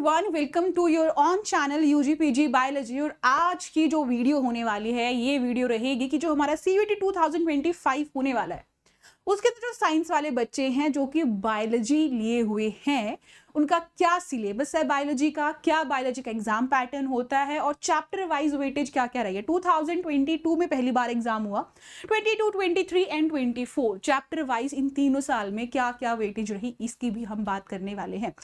Everyone, welcome to your own channel UGPG biology. और आज की जो वीडियो होने वाली है, ये वीडियो रहेगी कि जो हमारा सीयूईटी 2025 होने वाला है, उसके अंदर जो साइंस वाले बच्चे हैं जो कि बायोलॉजी लिए हुए हैं, उनका क्या सिलेबस है बायोलॉजी का, क्या बायोलॉजी का एग्जाम पैटर्न होता है और चैप्टर वाइज वेटेज क्या क्या रही है। 2022 में पहली बार एग्जाम हुआ, 22, 23 एंड 24 चैप्टर वाइज इन तीनों साल में क्या क्या वेटेज रही, इसकी भी हम बात करने वाले हैं।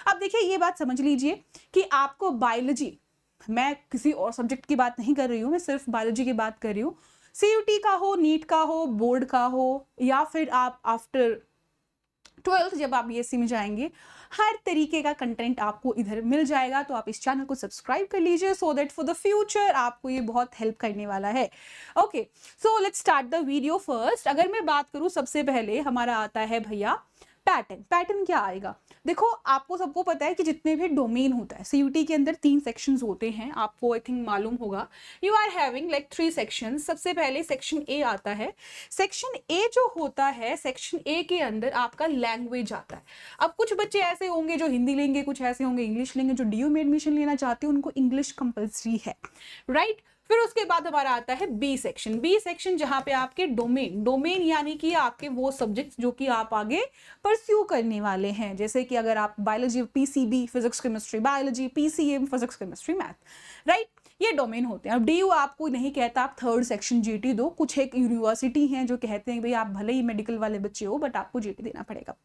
अब देखिए, ये बात समझ लीजिए कि आपको बायोलॉजी, मैं किसी और सब्जेक्ट की बात नहीं कर रही हूँ, मैं सिर्फ बायोलॉजी की बात कर रही हूँ। सीयूटी का हो, नीट का हो, बोर्ड का हो, या फिर आप आफ्टर 12th जब आप बीएससी में जाएंगे, हर तरीके का कंटेंट आपको इधर मिल जाएगा। तो आप इस चैनल को सब्सक्राइब कर लीजिए so that for the future आपको ये बहुत हेल्प करने वाला है। Okay, so let's start the video first. अगर मैं बात करूं, सबसे पहले हमारा आता है भैया पैटर्न। पैटर्न क्या आएगा? देखो, आपको सबको पता है कि जितने भी डोमेन होता है सीयूटी के अंदर 3 सेक्शंस होते हैं, आपको आई थिंक मालूम होगा। You are having like 3 sections. सबसे पहले सेक्शन ए आता है। सेक्शन ए जो होता है, सेक्शन ए के अंदर आपका लैंग्वेज आता है। अब कुछ बच्चे ऐसे होंगे जो हिंदी लेंगे, कुछ ऐसे होंगे इंग्लिश लेंगे। जो डीयू में एडमिशन लेना चाहते हैं उनको इंग्लिश कंपल्सरी है, राइट? फिर उसके बाद हमारा आता है बी सेक्शन। बी सेक्शन जहां पे आपके डोमेन यानी कि आपके वो सब्जेक्ट्स जो कि आप आगे परस्यू करने वाले हैं। जैसे कि अगर आप biology, PCB physics chemistry biology, PCM physics chemistry math, right? ये डोमेन होते हैं। अब डीयू आपको नहीं कहता आप थर्ड सेक्शन जीटी दो। कुछ एक यूनिवर्सिटी हैं जो कहते हैं भाई आप भले ही मेडिकल वाले बच्चे हो बट आपको जीटी देना पड़ेगा।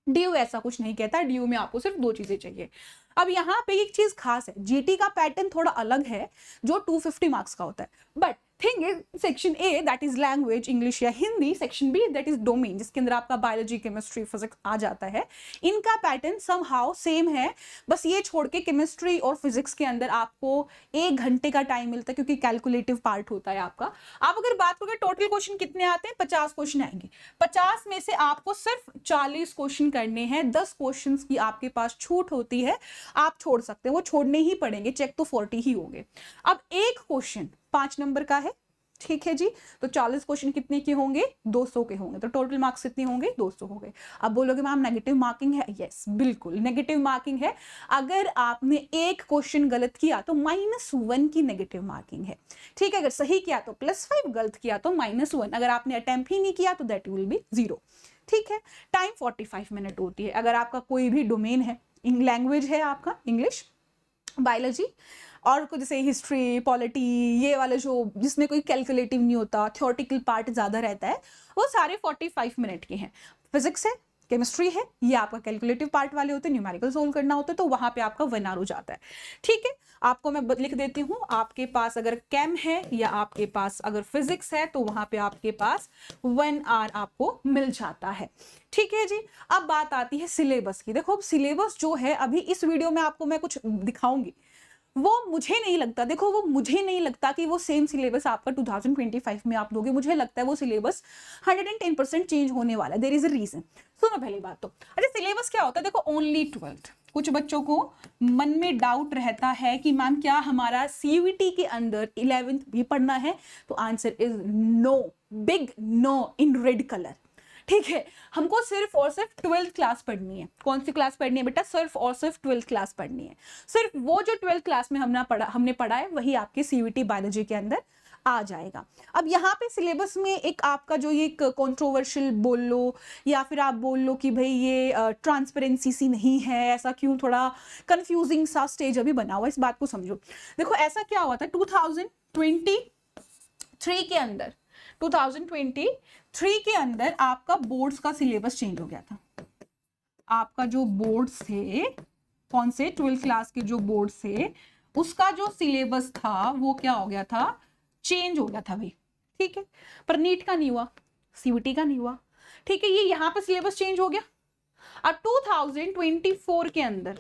डीयू ऐसा कुछ नहीं कहता। डीयू में आपको सिर्फ 2 चीजें चाहिए। अब यहाँ पे एक चीज खास है, जीटी का पैटर्न थोड़ा अलग है जो 250 मार्क्स का होता है। But thing is, section A that is language, English या Hindi, section B that is domain, जिसके अंदर आपका बायोलॉजी, केमिस्ट्री, फिजिक्स आ जाता है। इनका पैटर्न समहाउ सेम है, बस ये छोड़ के केमिस्ट्री और फिजिक्स के अंदर आपको 1 घंटे का टाइम मिलता है क्योंकि कैलकुलेटिव पार्ट होता है आपका। आप अगर बात करोगे टोटल क्वेश्चन कितने आते हैं, 50 क्वेश्चन आएंगे। 50 में से आपको सिर्फ 40 क्वेश्चन करने हैं। 10 क्वेश्चन की आपके पास छूट होती है, आप छोड़ सकते हैं, वो छोड़ने ही पड़ेंगे, चेक तो 40 ही होंगे। अब एक क्वेश्चन 5 नंबर का है, ठीक है जी। तो 40 क्वेश्चन कितने के होंगे? 200 के होंगे। तो टोटल मार्क्स कितने होंगे? 200 हो गए। अब बोलोगे मैम नेगेटिव मार्किंग है? यस, बिल्कुल नेगेटिव मार्किंग है। अगर आपने एक क्वेश्चन गलत किया तो -1 की नेगेटिव मार्किंग है, ठीक है? अगर सही किया तो +5, गलत किया तो -1। अगर आपने अटेम्प्ट ही नहीं किया तो दैट विल बी 0, ठीक है? टाइम 45 मिनट होती है। अगर आपका कोई भी डोमेन है, लैंग्वेज है आपका इंग्लिश, बायोलॉजी और कुछ जैसे हिस्ट्री, पॉलिटी, ये वाले जो जिसमें कोई कैलकुलेटिव नहीं होता, थ्योरेटिकल पार्ट ज्यादा रहता है, वो सारे 45 मिनट के हैं। फिजिक्स है, केमिस्ट्री है, ये आपका कैलकुलेटिव पार्ट वाले होते हैं, न्यूमेरिकल सोल्व करना होता है, तो वहां पे आपका 1 आवर हो जाता है, ठीक है? आपको मैं लिख देती हूँ, आपके पास अगर केम है या आपके पास अगर फिजिक्स है तो वहां पे आपके पास 1 आवर आपको मिल जाता है, ठीक है जी। अब बात आती है सिलेबस की। देखो, अब सिलेबस जो है, अभी इस वीडियो में आपको मैं कुछ दिखाऊंगी, वो मुझे नहीं लगता, देखो वो मुझे नहीं लगता कि वो सेम सिलेबस आपका 2025 में आप दोगे। मुझे लगता है वो सिलेबस 110% चेंज होने वाला है। There is a reason. सुनो पहली बात तो, अच्छा सिलेबस क्या होता है? देखो, ओनली 12th। कुछ बच्चों को मन में डाउट रहता है कि मैम क्या हमारा सीयूईटी के अंदर 11th भी पढ़ना है? तो answer is no, big no in red colour, ठीक है? हमको सिर्फ और सिर्फ 12th क्लास पढ़नी है। कौन सी क्लास पढ़नी है बेटा? सिर्फ और सिर्फ 12th क्लास पढ़नी है। सिर्फ वो जो 12th क्लास में हमने पढ़ा है वही आपके सीयूईटी बायोलॉजी के अंदर आ जाएगा। अब यहाँ पे सिलेबस में एक आपका जो ये कंट्रोवर्शियल बोल लो या फिर आप बोल लो कि भाई ये ट्रांसपेरेंसी सी नहीं है, ऐसा क्यों, थोड़ा कंफ्यूजिंग सा स्टेज अभी बना हुआ है, इस बात को समझो। देखो, ऐसा क्या हुआ था 2023 के अंदर, 2023 के अंदर आपका बोर्ड्स का सिलेबस चेंज हो गया था। आपका जो बोर्ड्स थे, कौन से? 12th क्लास के जो बोर्ड्स थे, उसका जो सिलेबस था वो क्या हो गया था? चेंज हो गया था भाई, ठीक है? पर नीट का नहीं हुआ, सीयूटी का नहीं हुआ, ठीक है? ये यहाँ पे सिलेबस चेंज हो गया। अब 2024 के अंदर,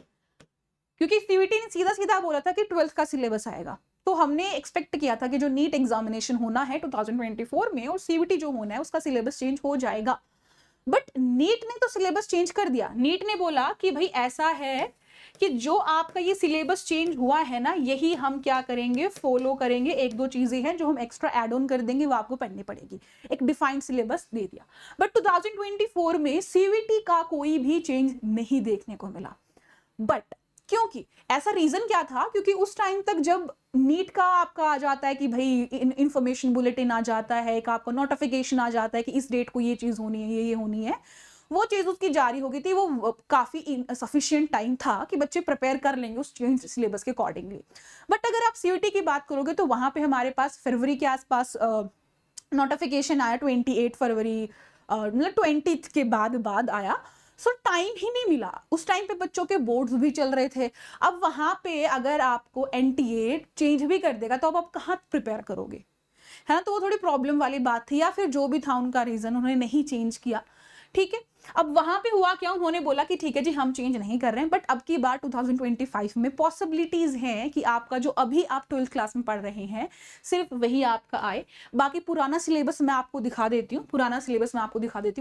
क्योंकि सीयूटी ने सीधा सीधा बोला था कि 12th का सिलेबस आएगा, तो हमने एक्सपेक्ट किया था कि जो नीट एग्जामिनेशन होना है 2024 में और सीयूटी जो होना है उसका सिलेबस चेंज हो जाएगा। बट नीट ने तो सिलेबस चेंज कर दिया। नीट ने बोला कि भाई ऐसा है कि जो आपका ये सिलेबस चेंज हुआ है ना, यही हम क्या करेंगे, फॉलो करेंगे। 1-2 चीजें हैं जो हम एक्स्ट्रा ऐड ऑन कर देंगे, वो आपको पढ़नी पड़ेगी। एक डिफाइंड सिलेबस दे दिया। बट 2024 में सीयूटी का कोई भी चेंज नहीं देखने को मिला। बट क्योंकि ऐसा रीजन क्या था, क्योंकि उस टाइम तक जब नीट का आपका आ जाता है कि भाई इंफॉर्मेशन बुलेटिन आ जाता है, एक आपको नोटिफिकेशन आ जाता है कि इस डेट को ये चीज होनी है, ये होनी है, वो चीज उसकी जारी हो गई थी, वो काफी सफिशिएंट टाइम था कि बच्चे प्रिपेयर कर लेंगे उस चेंज सिलेबस के अकॉर्डिंगली। बट अगर आप सीयूटी की बात करोगे तो वहां पे हमारे पास फरवरी के आसपास नोटिफिकेशन आया, 28 फरवरी, मतलब 20 के बाद आया। सो टाइम ही नहीं मिला, उस टाइम पे बच्चों के बोर्ड्स भी चल रहे थे। अब वहां पे अगर आपको एनटीए चेंज भी कर देगा तो अब आप कहाँ प्रिपेयर करोगे, है ना। तो वो थोड़ी प्रॉब्लम वाली बात थी, या फिर जो भी था उनका रीजन, उन्होंने नहीं चेंज किया, ठीक है। अब वहां पे हुआ क्या, उन्होंने बोला कि ठीक है जी हम चेंज नहीं कर रहे हैं, बट अब की बार 2025 में पॉसिबिलिटीज हैं कि आपका जो अभी आप 12th क्लास में पढ़ रहे हैं सिर्फ वही आपका आए। बाकी पुराना सिलेबस मैं आपको दिखा देती हूँ,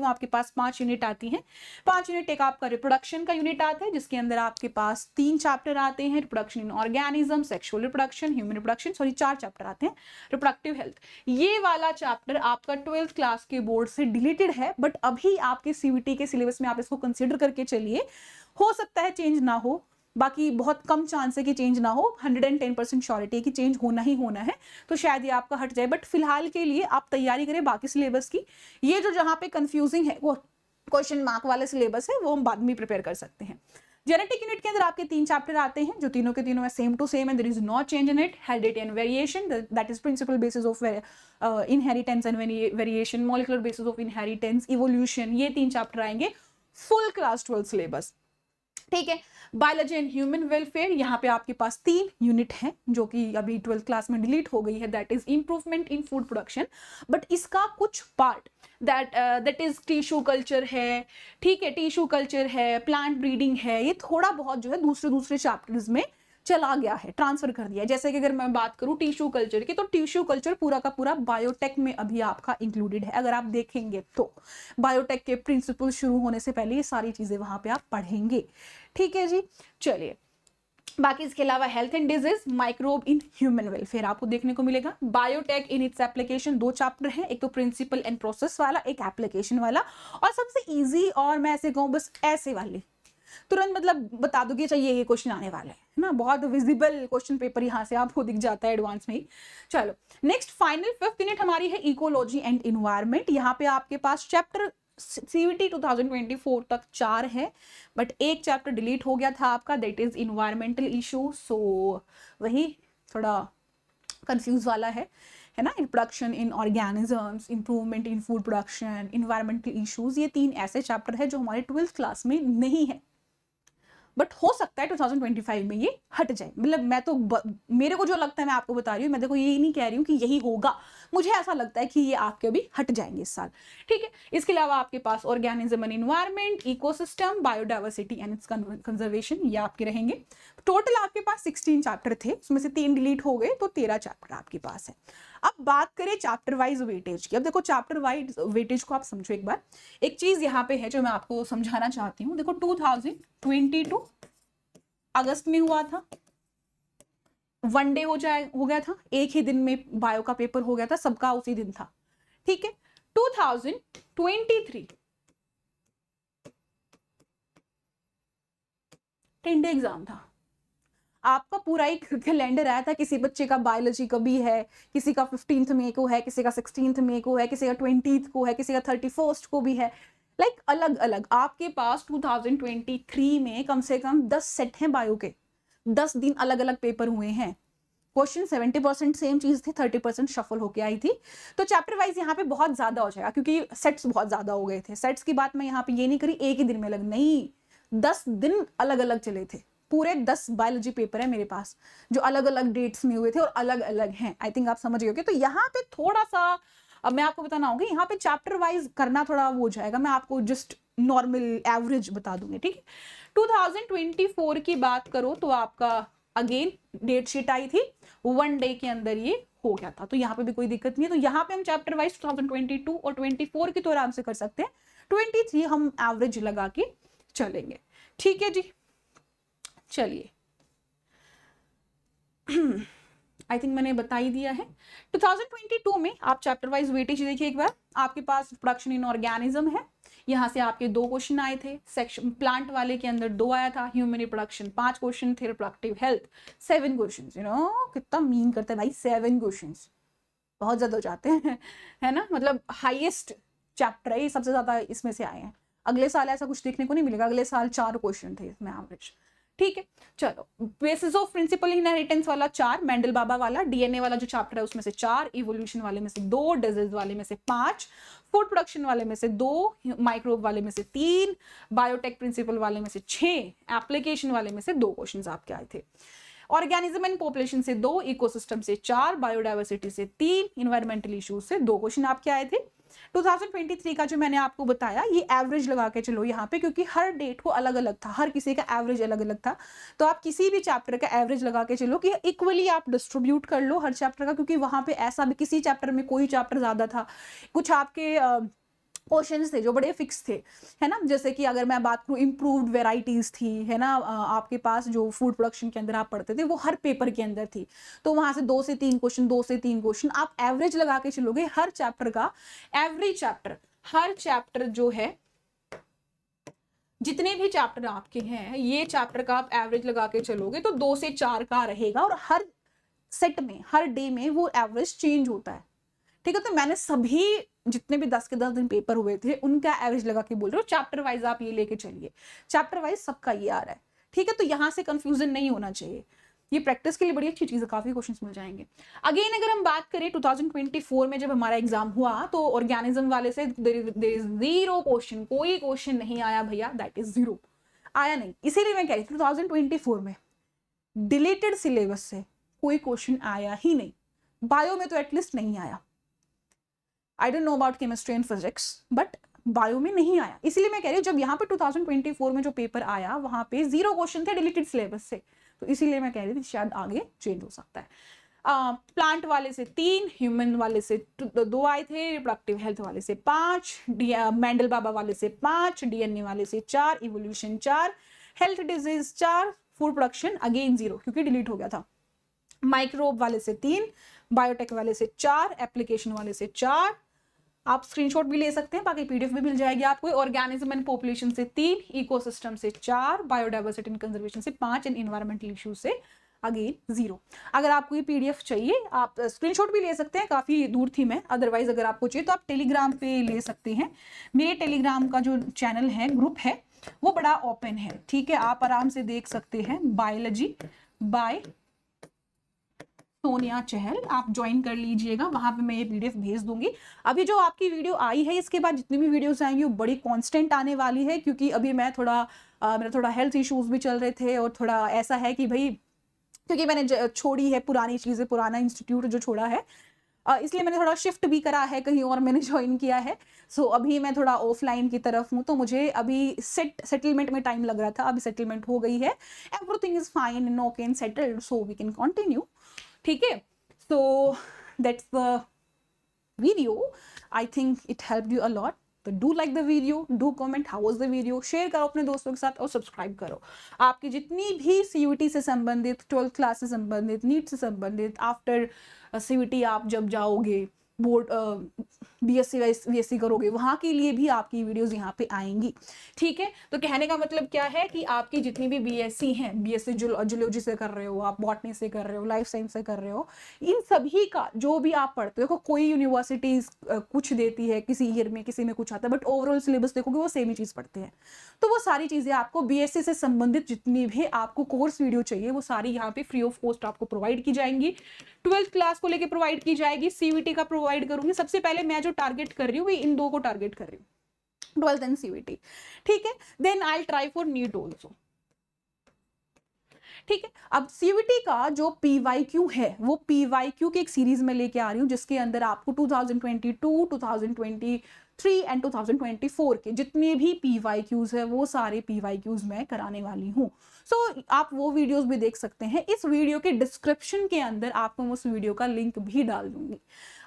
आपके पास 5 यूनिट आती हैं। 5 यूनिट, एक आपका रिप्रोडक्शन का यूनिट आता है जिसके अंदर आपके पास 3 चैप्टर आते हैं, reproduction in organism, sexual reproduction, human reproduction, sorry 4 chapter आते हैं, रिप्रोडक्टिव हेल्थ। ये वाला चैप्टर आपका 12th क्लास के बोर्ड से डिलीटेड है, बट अभी आपके सीवीटी के सिलेबस में आप इसको कंसीडर करके चलिए। हो सकता है चेंज ना हो, बाकी बहुत कम चांस है कि चेंज ना हो, 110% श्योरिटी है कि चेंज होना ही होना है, तो शायद ये आपका हट जाए। बट फिलहाल के लिए आप तैयारी करें बाकी सिलेबस की। ये जो जहां पे कंफ्यूजिंग है वो क्वेश्चन मार्क वाले सिलेबस है, वो हम बाद में प्रिपेयर कर सकते हैं। जेनेटिक यूनिट के अंदर आपके 3 चैप्टर आते हैं जो तीनों के तीनों है same to same, and there is no change in it. Heredity and variation, that is principle basis of inheritance and variation, molecular basis of inheritance, evolution, ये 3 चैप्टर आएंगे फुल क्लास 12 सिलेबस, ठीक है। बायोलॉजी एंड ह्यूमन वेलफेयर, यहाँ पे आपके पास 3 unit हैं जो कि अभी 12th क्लास में डिलीट हो गई है, that is improvement in food production. But इसका कुछ part that is tissue culture है, ठीक है, टिश्यू कल्चर है, प्लांट ब्रीडिंग है, ये थोड़ा बहुत जो है दूसरे चैप्टर्स में चला गया है, ट्रांसफर कर दिया है। जैसे कि अगर मैं बात करूं टिश्यू कल्चर की, तो टिश्यू कल्चर पूरा का पूरा बायोटेक में अभी आपका इंक्लूडेड है। अगर आप देखेंगे तो बायोटेक के प्रिंसिपल शुरू होने से पहले ये सारी चीजें वहां पे आप पढ़ेंगे, ठीक है जी। चलिए, बाकी इसके अलावा health and disease, microbe in human welfare आपको देखने को मिलेगा। Biotech in its application 2 chapter हैं, एक तो प्रिंसिपल एंड प्रोसेस वाला, एक एप्लीकेशन वाला। और सबसे इजी और मैं ऐसे कहूँ बस ऐसे वाले तुरंत मतलब बता दोगे चाहिए ये क्वेश्चन आने वाला है ना, बहुत विजिबल क्वेश्चन पेपर यहाँ से आपको दिख जाता है एडवांस में ही। चलो नेक्स्ट फाइनल 5th यूनिट हमारी है इकोलॉजी एंड इन्वायरमेंट। यहाँ पे आपके पास चैप्टर सीवीटी 2024 तक 4 है, बट एक चैप्टर डिलीट हो गया था आपका, दैट इज इन्वायरमेंटल इशू। सो वही थोड़ा कंफ्यूज वाला है ना। Production in organisms, improvement in food production, environmental issues, ये 3 ऐसे चैप्टर है जो हमारे 12th क्लास में नहीं है, बट हो सकता है 2025 में ये हट जाए। मतलब मैं तो मेरे को जो लगता है मैं आपको बता रही हूँ, मैं देखो ये नहीं कह रही हूँ कि यही होगा, मुझे ऐसा लगता है कि ये आपके अभी हट जाएंगे इस साल, ठीक है। इसके अलावा आपके पास organism and environment, ecosystem, biodiversity and its conservation, ये आपके रहेंगे। टोटल आपके पास 16 चैप्टर थे, उसमें से 3 डिलीट हो गए, तो 13 चैप्टर आपके पास है। अब बात करें चैप्टर वाइज वेटेज की। अब देखो चैप्टर वाइज वेटेज को आप समझो एक बार। एक चीज यहाँ पे है जो मैं आपको समझाना चाहती हूँ। देखो 2022 अगस्त में हुआ था, 1 डे हो गया था, एक ही दिन में बायो का पेपर हो गया था, सबका उसी दिन था, ठीक है। 2023 10 डे एग्जाम था, आपका पूरा एक कैलेंडर आया था, किसी बच्चे का बायोलॉजी कभी है, किसी का 15th मई को है, किसी का 16th मई को है, किसी का 20th को है, किसी का 31st को भी है, लाइक अलग अलग। आपके पास 2023 में कम से कम 10 सेट हैं बायो के, 10 दिन अलग अलग पेपर हुए हैं। क्वेश्चन 70% सेम चीज थी, 30% शफल होके आई थी। तो चैप्टर वाइज यहाँ पे बहुत ज्यादा हो जाएगा क्योंकि सेट्स बहुत ज्यादा हो गए थे। सेट्स की बात मैं यहाँ पे ये नहीं करी एक ही दिन में लग, नहीं, 10 दिन अलग अलग चले थे। पूरे 10 बायोलॉजी पेपर है मेरे पास जो अलग अलग डेट्स में हुए थे और अलग अलग हैं। आई थिंक आप समझ गए। तो यहाँ पे थोड़ा सा अब मैं आपको बताना होगा, यहाँ पे चैप्टर वाइज करना थोड़ा वो हो जाएगा, मैं आपको जस्ट नॉर्मल एवरेज बता दूंगी, ठीक है। 2024 की बात करो तो आपका अगेन डेट शीट आई थी, 1 डे के अंदर ये हो गया था, तो यहाँ पे भी कोई दिक्कत नहीं है। तो यहाँ पे हम चैप्टर वाइज 2022 और 24 की तो आराम से कर सकते हैं, 23 हम एवरेज लगा के चलेंगे, ठीक है जी। चलिए आई थिंक मैंने बता ही दिया है। 2022 में आप चैप्टर वाइज वेटेज देखिए एक बार, आपके पास प्रोडक्शन इन ऑर्गेनिज्म है, यहाँ से आपके 2 क्वेश्चन आए थे, सेक्शन प्लांट वाले के अंदर 2 आया था, ह्यूमन रिप्रोडक्शन 5 क्वेश्चन थे, रिप्रोडक्टिव हेल्थ 7 क्वेश्चन। कितना मीन करते हैं भाई, 7 क्वेश्चन बहुत ज्यादा हो जाते हैं, है ना, मतलब हाईएस्ट चैप्टर है ये, सबसे ज्यादा इसमें से आए हैं। अगले साल ऐसा कुछ देखने को नहीं मिलेगा, अगले साल 4 क्वेश्चन थे इसमें एवरेज। ठीक है, चलो बेसिस ऑफ प्रिंसिपल इनहेरिटेंस वाला 4, मेंडल बाबा वाला, डीएनए वाला जो चैप्टर है उसमें से 4, इवोल्यूशन वाले में से 2, डिजीज वाले में से 5, फूड प्रोडक्शन वाले में से 2, माइक्रोब वाले में से 3, बायोटेक प्रिंसिपल वाले में से 6, एप्लीकेशन वाले में से 2 क्वेश्चन आपके आए थे। ऑर्गेनिज्म एंड पॉपुलेशन से 2, इकोसिस्टम से 4, बायोडाइवर्सिटी से 3, इन्वायरमेंटल इश्यूज से 2 क्वेश्चन आपके आए थे। 2023 का जो मैंने आपको बताया ये एवरेज लगा के चलो यहाँ पे, क्योंकि हर डेट को अलग अलग था, हर किसी का एवरेज अलग अलग था, तो आप किसी भी चैप्टर का एवरेज लगा के चलो कि इक्वली आप डिस्ट्रीब्यूट कर लो हर चैप्टर का, क्योंकि वहां पे ऐसा भी किसी चैप्टर में कोई चैप्टर ज्यादा था, कुछ आपके क्वेश्चंस थे जो बड़े फिक्स थे, है ना, जैसे कि अगर मैं बात करूं इम्प्रूव्ड वेराइटीज थी, है ना, आपके पास जो फूड प्रोडक्शन के अंदर आप पढ़ते थे वो हर पेपर के अंदर थी, तो वहां से 2 से 3 क्वेश्चन, 2 से 3 क्वेश्चन आप एवरेज लगा के चलोगे हर चैप्टर का, एवरी चैप्टर, हर चैप्टर जो है, जितने भी चैप्टर आपके हैं ये चैप्टर का आप एवरेज लगा के चलोगे तो 2 से 4 का रहेगा, और हर सेट में, हर डे में वो एवरेज चेंज होता है। ठीक है, तो मैंने सभी जितने भी 10 के 10 दिन पेपर हुए थे उनका एवरेज लगा के बोल रहे हो, चैप्टर वाइज आप ये लेके चलिए, चैप्टर वाइज सबका ये आ रहा है। ठीक है, तो यहां से कंफ्यूजन नहीं होना चाहिए, ये प्रैक्टिस के लिए बड़ी अच्छी चीज है, काफी क्वेश्चंस मिल जाएंगे। अगेन अगर हम बात करें 2024 में जब हमारा एग्जाम हुआ तो ऑर्गेनिज्म वाले से देयर इज 0 क्वेश्चन, कोई क्वेश्चन नहीं आया भैया, दैट इज 0 आया नहीं। इसीलिए मैं कह रही थी 2024 में डिलीटेड सिलेबस से कोई क्वेश्चन आया ही नहीं, बायो में तो एटलीस्ट नहीं आया, I don't know about chemistry and physics, but bio में नहीं आया। इसलिए मैं कह रही हूँ जब यहाँ पे 2024 में जो पेपर आया वहां पे 0 क्वेश्चन थे डिलीटेड सिलेबस से, तो इसीलिए मैं कह रही थी शायद आगे चेंज हो सकता है। प्लांट वाले से 3, ह्यूमन वाले से 2 आए थे, रिप्रोडक्टिव हेल्थ वाले से 5, मेंडल बाबा वाले से 5, डीएनए वाले से 4, evolution 4, health disease 4, food production again 0 क्योंकि डिलीट हो गया था, माइक्रोब वाले से 3, बायोटेक वाले से 4, एप्लीकेशन वाले से 4, आप स्क्रीनशॉट भी ले सकते हैं, बाकी पीडीएफ भी मिल जाएगी आपको। ऑर्गेनिज्म एंड पॉपुलेशन से 3, इकोसिस्टम से 4, बायोडाइवर्सिटी एंड कंजर्वेशन से 5, एंड एनवायरमेंटल इश्यूज से अगेन 0। अगर आपको ये पीडीएफ चाहिए आप स्क्रीनशॉट भी ले सकते हैं, काफी दूर थी मैं, अदरवाइज अगर आपको चाहिए तो आप टेलीग्राम पे ले सकते हैं। मेरे टेलीग्राम का जो चैनल है, ग्रुप है, वो बड़ा ओपन है, ठीक है, आप आराम से देख सकते हैं, बायोलॉजी बाय सोनिया चहल, आप ज्वाइन कर लीजिएगा, वहां पे मैं ये पीडीएफ भेज दूंगी। अभी जो आपकी वीडियो आई है इसके बाद जितनी भी वीडियोस आएंगी वो बड़ी कांस्टेंट आने वाली है, क्योंकि अभी मैं मेरा थोड़ा हेल्थ इश्यूज भी चल रहे थे, और थोड़ा ऐसा है कि भाई क्योंकि मैंने छोड़ी है पुरानी चीजें, पुराना इंस्टीट्यूट जो छोड़ा है, इसलिए मैंने थोड़ा शिफ्ट भी करा है, कहीं और मैंने ज्वाइन किया है। सो अभी मैं थोड़ा ऑफलाइन की तरफ हूँ, तो मुझे अभी सेटलमेंट में टाइम लग रहा था, अभी सेटलमेंट हो गई है, everything is fine and okay and settled, so we can continue. ठीक है, so that's the video. I think it helped you a lot. तो do like the video, do comment how was the video, share करो अपने दोस्तों के साथ और subscribe करो। आपकी जितनी भी CUET से संबंधित, 12th क्लास से संबंधित, नीट से संबंधित, आफ्टर CUET आप जब जाओगे बोर्ड BSc करोगे, वहां के लिए भी आपकी वीडियोस यहाँ पे आएंगी। ठीक है, तो कहने का मतलब क्या है कि आपकी जितनी भी BSc हैं, BSc जूलॉजी से कर रहे हो, आप बॉटनी से कर रहे हो, लाइफ साइंस से कर रहे हो, इन सभी का जो भी आप पढ़ते हो, कोई यूनिवर्सिटीज कुछ देती है किसी ईयर में, किसी में कुछ आता है, बट ओवरऑल सिलेबस देखोगे वो सेम ही चीज पढ़ते हैं। तो वो सारी चीजें आपको BSc से संबंधित जितनी भी आपको कोर्स वीडियो चाहिए वो सारी यहाँ पे फ्री ऑफ कॉस्ट आपको प्रोवाइड की जाएंगी। 12th क्लास को लेके प्रोवाइड की जाएगी, CUET का प्रोवाइड करूंगी। सबसे पहले मैं जो टारगेट कर रही हूँ इन 2 को टारगेट कर रही हूँ, 12th एंड CUET। ठीक है, then I try for NEET also. ठीक है, अब CUET का जो PYQ है वो PYQ की एक सीरीज में लेके आ रही हूँ, जिसके अंदर आपको 2022, 2023 एंड 2024 के जितने भी PYQs है वो सारे PYQs मैं कराने वाली हूँ। सो आप वो वीडियोस भी देख सकते हैं, इस वीडियो के डिस्क्रिप्शन के अंदर आपको उस वीडियो का लिंक भी डाल दूंगी।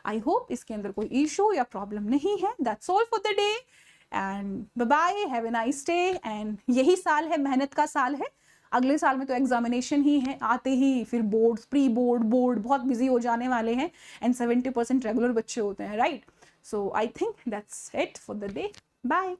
आई होप इसके अंदर कोई इशू या प्रॉब्लम नहीं है। That's all for the day and bye bye, have a nice day. And यही साल है, मेहनत का साल है, अगले साल में तो एग्जामिनेशन ही है, आते ही फिर बोर्ड, प्री बोर्ड, बोर्ड, बहुत बिजी हो जाने वाले हैं एंड 70% रेगुलर बच्चे होते हैं, right? So I think that's it for the day. Bye.